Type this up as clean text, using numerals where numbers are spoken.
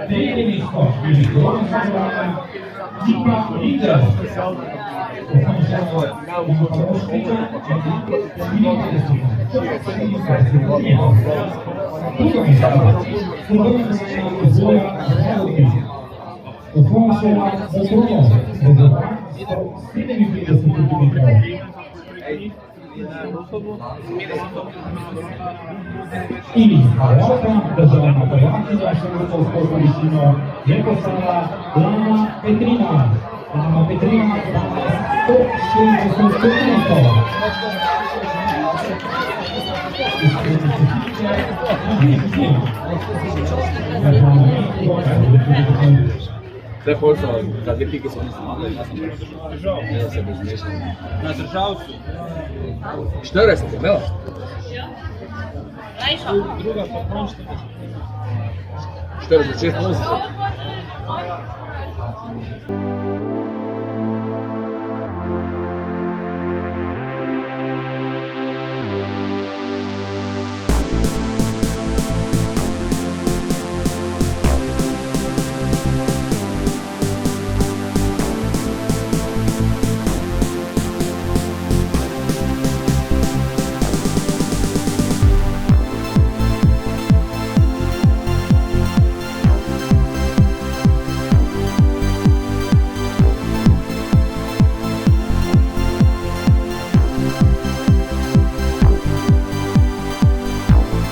Trening skok ili glavna Zipa Liga. I Hrvatska državna prvakinja širokog sporta visino je postala Lana Petrina. Lana Petrina danas 160 cm. Sve pošlo, za dvije pike se nisu malo, ja sam držao. Ja sam bezmešan. Na državcu. Što je sam pomela? Druga pa končita. Što je za 6 mjeseci?